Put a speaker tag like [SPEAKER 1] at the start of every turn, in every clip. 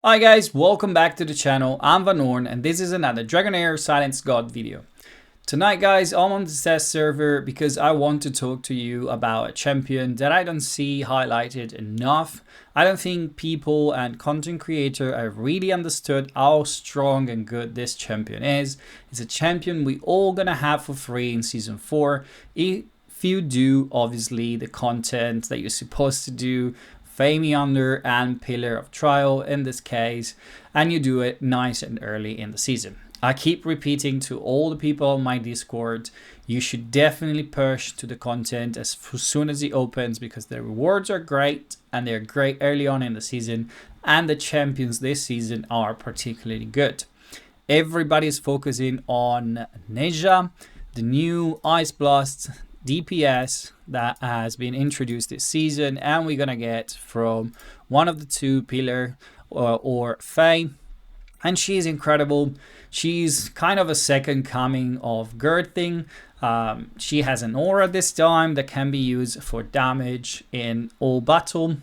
[SPEAKER 1] Hi guys, welcome back to the channel. I'm Van Orn and this is another Dragonheir Silence God video. Tonight guys, I'm on the test server because I want to talk to you about a champion that I don't see highlighted enough. I don't think people and content creators have really understood how strong and good this champion is. It's a champion we all gonna have for free in season 4. If you do obviously the content that you're supposed to do, Fame Under and Pillar of Trial in this case, and you do it nice and early in the season. I keep repeating to all the people on my Discord, you should definitely push to the content as soon as it opens because the rewards are great and they're great early on in the season, and the champions this season are particularly good. Everybody's focusing on Neja, the new Ice Blast DPS that has been introduced this season, and we're gonna get from one of the two, Pillar or Faye, and she's incredible. She's kind of a second coming of Girthing. She has an aura this time that can be used for damage in all battle,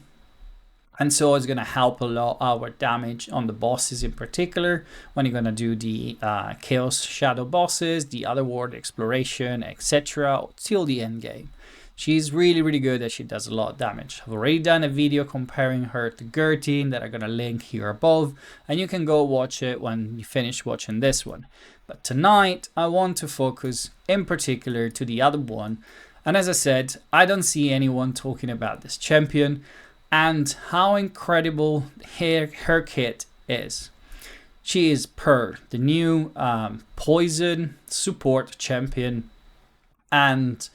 [SPEAKER 1] and so it's going to help a lot our damage on the bosses in particular when you're going to do the Chaos Shadow bosses, the Otherworld exploration, etc. till the end game. She's really good that she does a lot of damage. I've already done a video comparing her to Gertine that I'm going to link here above, and you can go watch it when you finish watching this one. But tonight I want to focus in particular to the other one, and as I said, I don't see anyone talking about this champion and how incredible her kit is. She is Pearl, the new poison support champion, and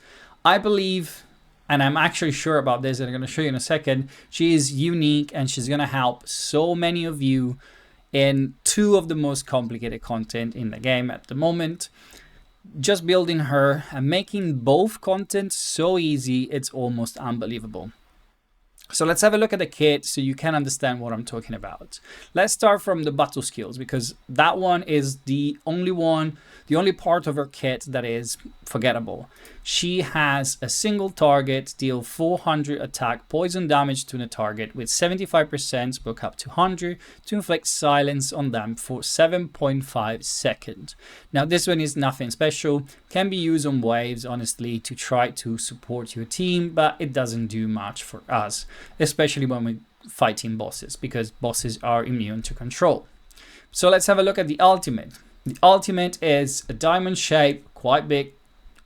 [SPEAKER 1] I believe, and I'm actually sure about this, and I'm going to show you in a second, she is unique and she's going to help so many of you in two of the most complicated content in the game at the moment. Just building her and making both content so easy, it's almost unbelievable. So let's have a look at the kit so you can understand what I'm talking about. Let's start from the battle skills because that one is the only part of her kit that is forgettable. She has a single target, deal 400 attack poison damage to the target with 75% book up to 100 to inflict silence on them for 7.5 seconds. Now this one is nothing special, can be used on waves honestly to try to support your team, but it doesn't do much for us, especially when we're fighting bosses because bosses are immune to control. So let's have a look at the ultimate. The ultimate is a diamond shape, quite big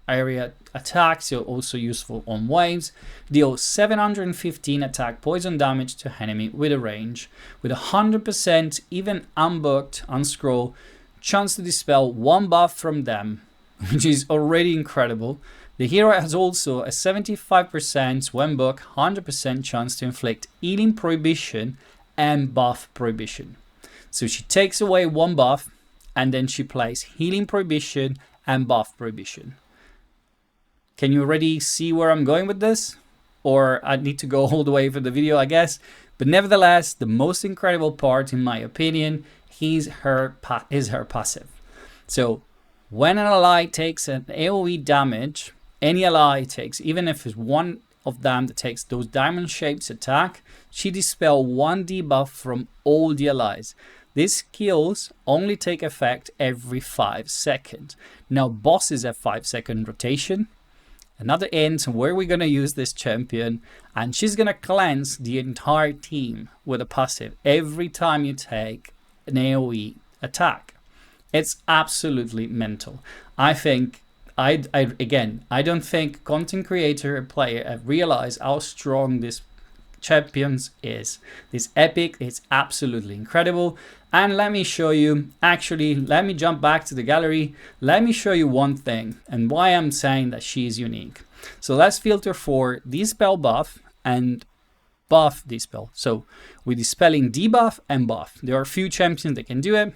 [SPEAKER 1] area attack, so also useful on waves. Deal 715 attack poison damage to enemy with a range, with 100% even unbooked, unscroll, chance to dispel one buff from them, which is already incredible. The hero has also a 75% when booked, 100% chance to inflict healing prohibition and buff prohibition. So she takes away one buff, and then she plays healing prohibition and buff prohibition. Can you already see where I'm going with this? Or I need to go all the way for the video, I guess. But nevertheless, the most incredible part, in my opinion, is her passive. So when an ally takes an AoE damage, any ally takes, even if it's one of them that takes those diamond shapes attack, she dispel one debuff from all the allies. These skills only take effect every 5 seconds. Now bosses have 5-second rotation. Another hint where we're going to use this champion, and she's going to cleanse the entire team with a passive every time you take an AoE attack. It's absolutely mental. I think, I don't think content creator and player have realized how strong this champions is. This epic is absolutely incredible. And let me show you, actually, let me jump back to the gallery. Let me show you one thing and why I'm saying that she is unique. So let's filter for dispel buff and buff dispel. So we're dispelling debuff and buff. There are a few champions that can do it.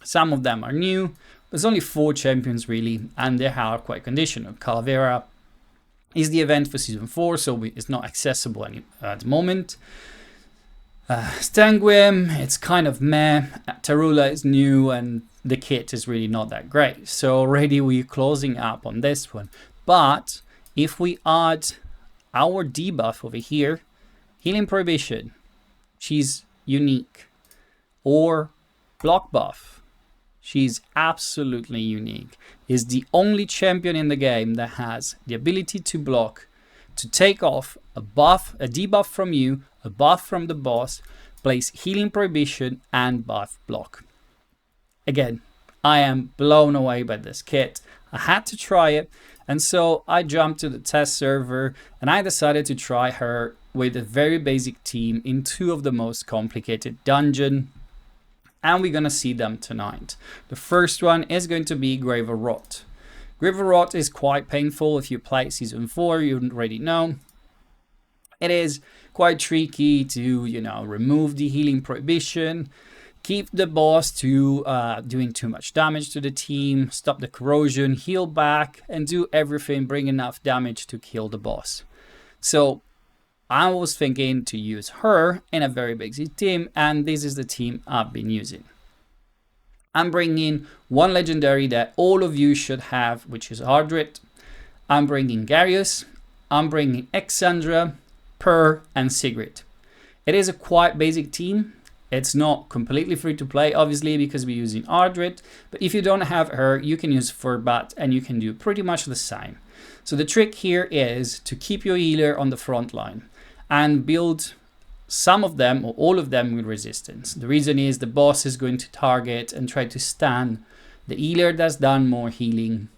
[SPEAKER 1] Some of them are new. There's only 4 champions really, and they are quite conditional. Calavera is the event for season 4, so it's not accessible at the moment. Stanguim, it's kind of meh. Tarula is new and the kit is really not that great. So already we're closing up on this one. But if we add our debuff over here, healing prohibition, she's unique. or block buff. She's absolutely unique. Is the only champion in the game that has the ability to block, to take off a buff, a debuff from you, a buff from the boss, place healing prohibition, and buff block. Again, I am blown away by this kit. I had to try it, and so I jumped to the test server and I decided to try her with a very basic team in 2 of the most complicated dungeons. And we're going to see them tonight. The first one is going to be Grave of Rot. Grave of Rot is quite painful. If you played Season 4, you already know. It is quite tricky to, remove the healing prohibition, keep the boss to doing too much damage to the team, stop the corrosion, heal back, and do everything, bring enough damage to kill the boss. So I was thinking to use her in a very basic team, and this is the team I've been using. I'm bringing 1 legendary that all of you should have, which is Ardrit. I'm bringing Garius. I'm bringing Exandra, Per, and Sigrid. It is a quite basic team. It's not completely free to play, obviously, because we're using Ardrit. But if you don't have her, you can use Furbat, and you can do pretty much the same. So the trick here is to keep your healer on the front line and build some of them or all of them with resistance. The reason is the boss is going to target and try to stun the healer that's done more healing,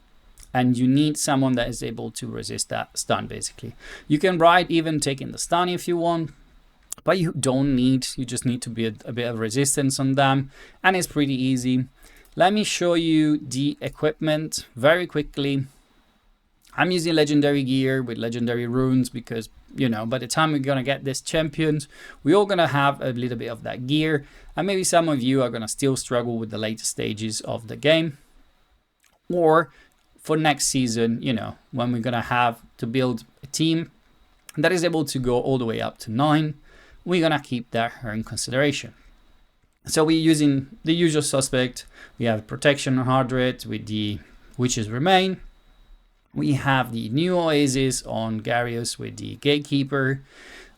[SPEAKER 1] and you need someone that is able to resist that stun, basically. You can ride even taking the stun if you want, but you don't need, you just need to build a bit of resistance on them, and it's pretty easy. Let me show you the equipment very quickly. I'm using legendary gear with legendary runes because, by the time we're going to get this champions, we're all going to have a little bit of that gear. And maybe some of you are going to still struggle with the later stages of the game. Or for next season, when we're going to have to build a team that is able to go all the way up to 9, we're going to keep that in consideration. So we're using the usual suspect. We have protection on hard rate with the Witches Remain. We have the new Oasis on Garius with the Gatekeeper.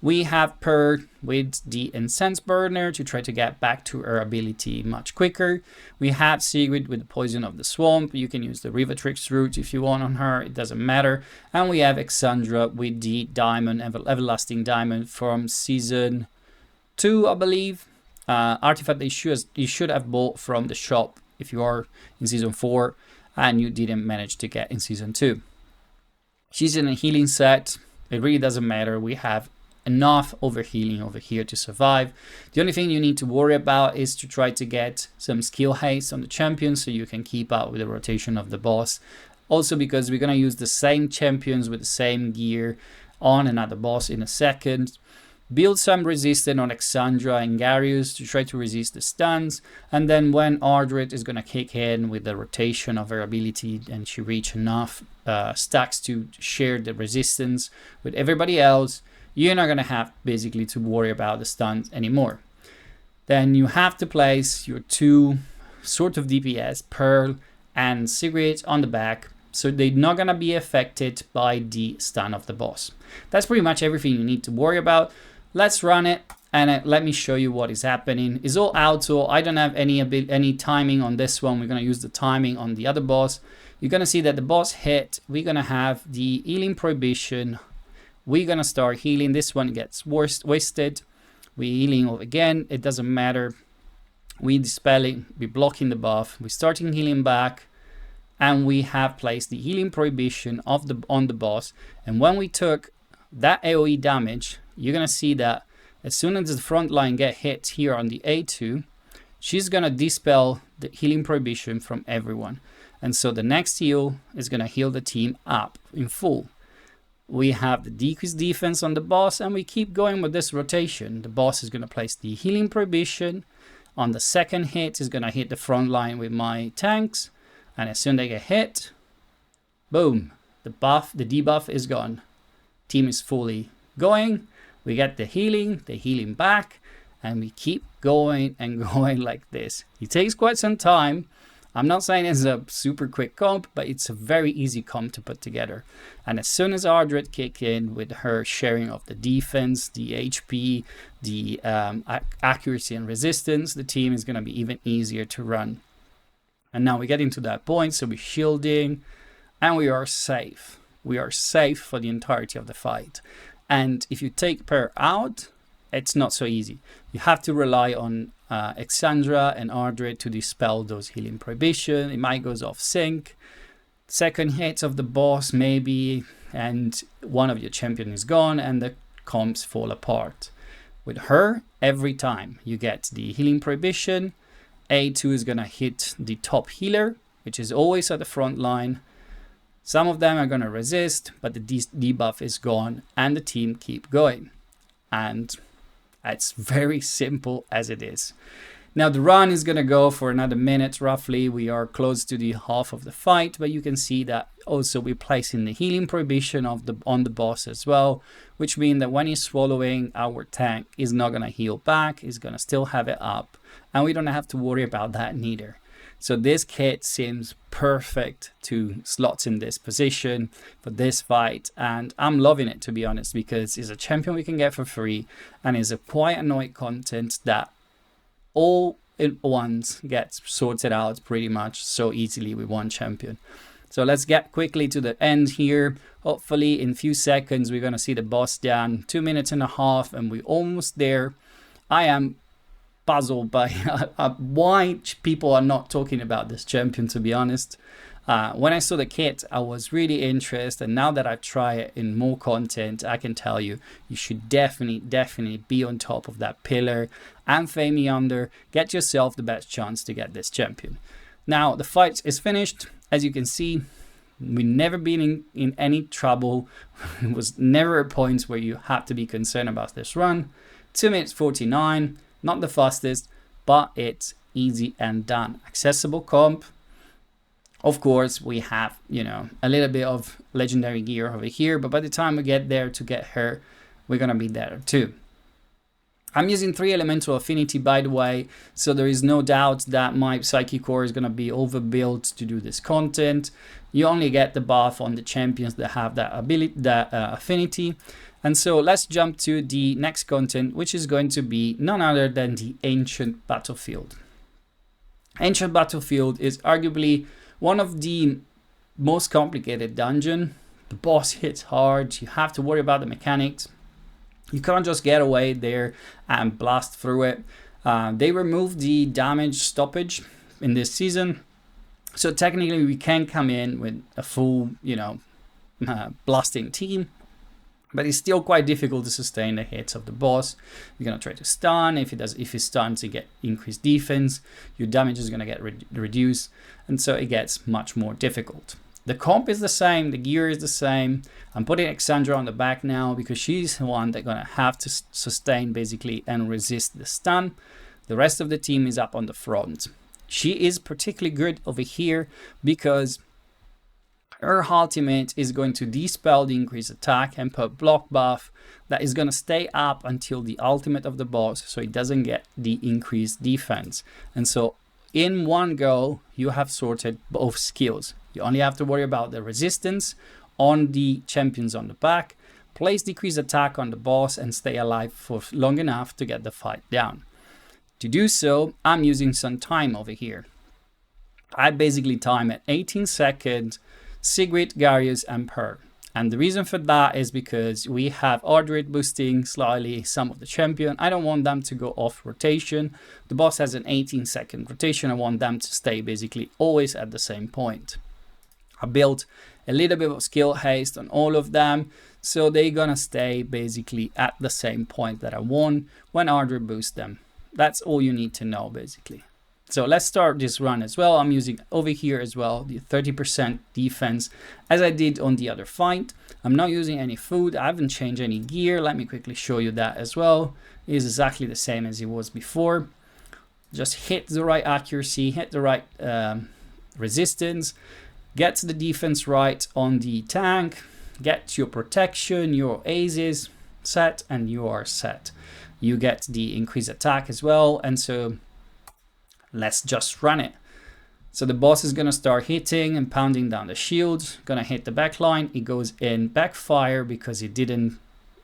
[SPEAKER 1] We have Per with the Incense Burner to try to get back to her ability much quicker. We have Sigrid with the Poison of the Swamp. You can use the Rivatrix route if you want on her, it doesn't matter. And we have Exandra with the Diamond, Everlasting Diamond from Season 2, I believe. Artifact that you should have bought from the shop if you are in Season 4 and you didn't manage to get in Season 2. She's in a healing set. It really doesn't matter. We have enough overhealing over here to survive. The only thing you need to worry about is to try to get some skill haste on the champions so you can keep up with the rotation of the boss. Also because we're going to use the same champions with the same gear on another boss in a second. Build some resistance on Exandra and Garius to try to resist the stuns, and then when Ardrit is going to kick in with the rotation of her ability and she reach enough stacks to share the resistance with everybody else, you're not going to have basically to worry about the stuns anymore. Then you have to place your 2 sort of DPS, Pearl and Sigrid, on the back, so they're not going to be affected by the stun of the boss. That's pretty much everything you need to worry about. Let's run it and let me show you what is happening. It's all auto. I don't have any timing on this one. We're going to use the timing on the other boss. You're going to see that the boss hit. We're going to have the healing prohibition. We're going to start healing. This one gets wasted. We're healing again. It doesn't matter. We're dispelling. We're blocking the buff. We're starting healing back. And we have placed the healing prohibition on the boss. And when we took that AoE damage, you're going to see that as soon as the front line get hit here on the A2, she's going to dispel the healing prohibition from everyone. And so the next heal is going to heal the team up in full. We have the decreased defense on the boss, and we keep going with this rotation. The boss is going to place the healing prohibition. On the second hit, is going to hit the front line with my tanks. And as soon as they get hit, boom, the debuff is gone. Team is fully going. We get the healing back, and we keep going and going like this. It takes quite some time. I'm not saying it's a super quick comp, but it's a very easy comp to put together. And as soon as Ardred kick in with her sharing of the defense, the HP, the accuracy and resistance, the team is going to be even easier to run. And now we get into that point, so we're shielding, and we are safe. We are safe for the entirety of the fight. And if you take Per out, it's not so easy. You have to rely on Exandra and Ardred to dispel those healing prohibition. It might goes off sync. Second hit of the boss maybe, and one of your champion is gone and the comps fall apart. With her, every time you get the healing prohibition, A2 is gonna hit the top healer, which is always at the front line. Some of them are gonna resist, but the debuff is gone and the team keep going. And it's very simple as it is. Now the run is going to go for another minute roughly. We are close to the half of the fight, but you can see that also we're placing the healing prohibition on the boss as well, which means that when he's swallowing, our tank is not going to heal back, he's going to still have it up, and we don't have to worry about that neither. So this kit seems perfect to slots in this position for this fight, and I'm loving it, to be honest, because it's a champion we can get for free and is a quite annoying content that all at once gets sorted out pretty much so easily with one champion. So let's get quickly to the end here. Hopefully in a few seconds we're going to see the boss down. 2.5 minutes and we're almost there. I am puzzled by why people are not talking about this champion, to be honest. When I saw the kit, I was really interested, and now that I've tried it in more content, I can tell you, you should definitely be on top of that pillar and Fame under. Get yourself the best chance to get this champion. Now, the fight is finished. As you can see, we've never been in any trouble. It was never a point where you have to be concerned about this run. 2 minutes 49. Not the fastest, but it's easy and done. Accessible comp. Of course, we have, a little bit of legendary gear over here, but by the time we get there to get her, we're going to be there too. I'm using 3 elemental affinity, by the way, so there is no doubt that my psychic core is going to be overbuilt to do this content. You only get the buff on the champions that have that ability, that affinity. And so let's jump to the next content, which is going to be none other than the Ancient Battlefield. Ancient Battlefield is arguably one of the most complicated dungeon. The boss hits hard. You have to worry about the mechanics. You can't just get away there and blast through it. They removed the damage stoppage in this season. So technically we can come in with a full, blasting team. But it's still quite difficult to sustain the hits of the boss. You're gonna try to stun. If he stuns, you get increased defense. Your damage is gonna get reduced, and so it gets much more difficult. The comp is the same. The gear is the same. I'm putting Exandra on the back now because she's the one that's gonna have to sustain basically and resist the stun. The rest of the team is up on the front. She is particularly good over here because her ultimate is going to dispel the increased attack and put block buff that is going to stay up until the ultimate of the boss, so it doesn't get the increased defense. And so in one go, you have sorted both skills. You only have to worry about the resistance on the champions on the back, place decreased attack on the boss, and stay alive for long enough to get the fight down. To do so, I'm using some time over here. I basically time at 18 seconds, Sigrid, Garius, and Per. And the reason for that is because we have Ardred boosting slightly some of the champion. I don't want them to go off rotation. The boss has an 18-second rotation. I want them to stay basically always at the same point. I built a little bit of skill haste on all of them, so they're gonna stay basically at the same point that I want when Ardred boosts them. That's all you need to know basically. So let's start this run as well. I'm using over here as well the 30% defense as I did on the other fight. I'm not using any food. I haven't changed any gear. Let me quickly show you that as well. It is exactly the same as it was before. Just hit the right accuracy, hit the right resistance, get the defense right on the tank, get your protection, your aces set, and you are set. You get the increased attack as well, and so let's just run it. So the boss is going to start hitting and pounding down the shields, going to hit the back line. It goes in backfire because it didn't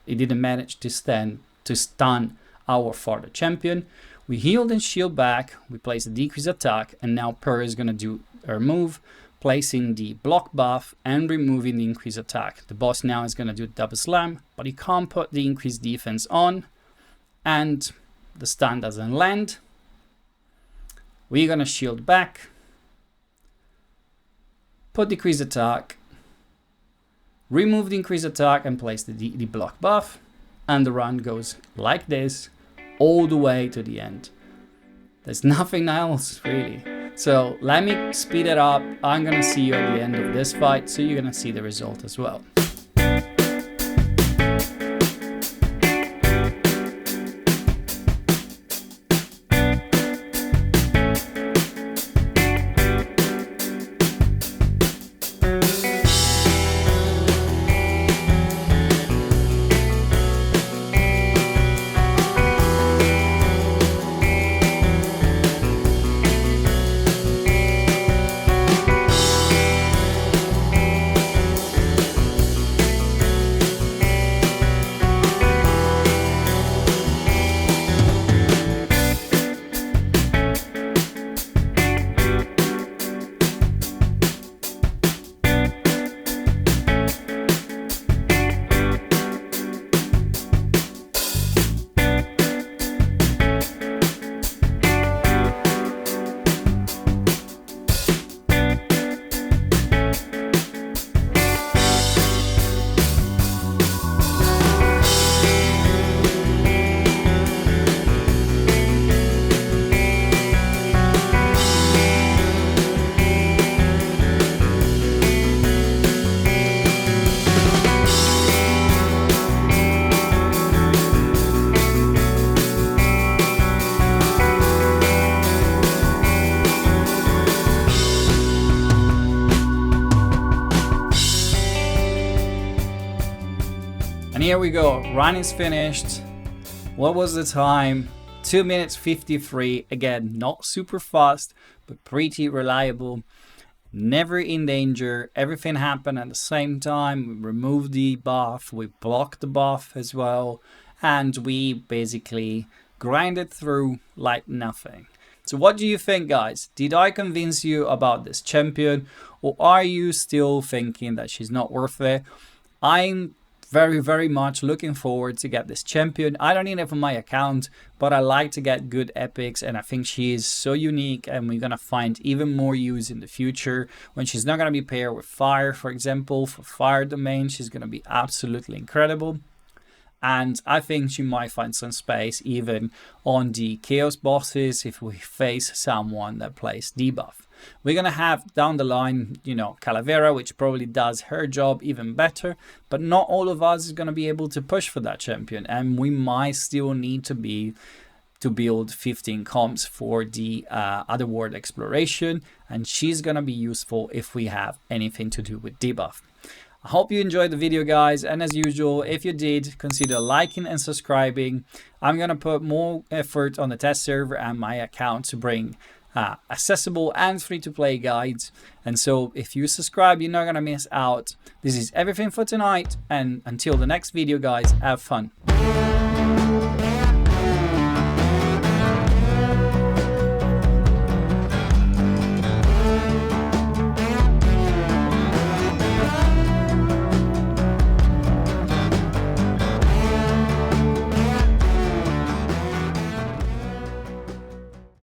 [SPEAKER 1] manage to stun our further champion. We healed and shield back, we place a decrease attack, and now Per is going to do her move, placing the block buff and removing the increased attack. The boss now is going to do double slam, but he can't put the increased defense on, and the stun doesn't land. We're going to shield back, put decreased attack, remove the increased attack and place the block buff, and the run goes like this all the way to the end. There's nothing else really. So let me speed it up. I'm gonna see you at the end of this fight, so you're gonna see the result as well. And here we go, run is finished. What was the time? 2 minutes 53. Again, not super fast, but pretty reliable. Never in danger. Everything happened at the same time. We removed the buff, we blocked the buff as well, and we basically grinded through like nothing. So what do you think, guys? Did I convince you about this champion, or are you still thinking that she's not worth it? I'm very much looking forward to get this champion. I don't need it for my account, but I like to get good epics, and I think she is so unique, and we're gonna find even more use in the future when she's not gonna be paired with fire. For example, for fire domain, she's gonna be absolutely incredible. And I think she might find some space even on the chaos bosses if we face someone that plays debuff. We're gonna have down the line, you know, Calavera, which probably does her job even better, but not all of us is gonna be able to push for that champion, and we might still need to build 15 comps for the Otherworld exploration, and she's gonna be useful if we have anything to do with debuff. I hope you enjoyed the video, guys, and as usual, if you did, consider liking and subscribing. I'm gonna put more effort on the test server and my account to bring accessible and free-to-play guides, and so if you subscribe, you're not gonna miss out. This is everything for tonight, and until the next video, guys, have fun.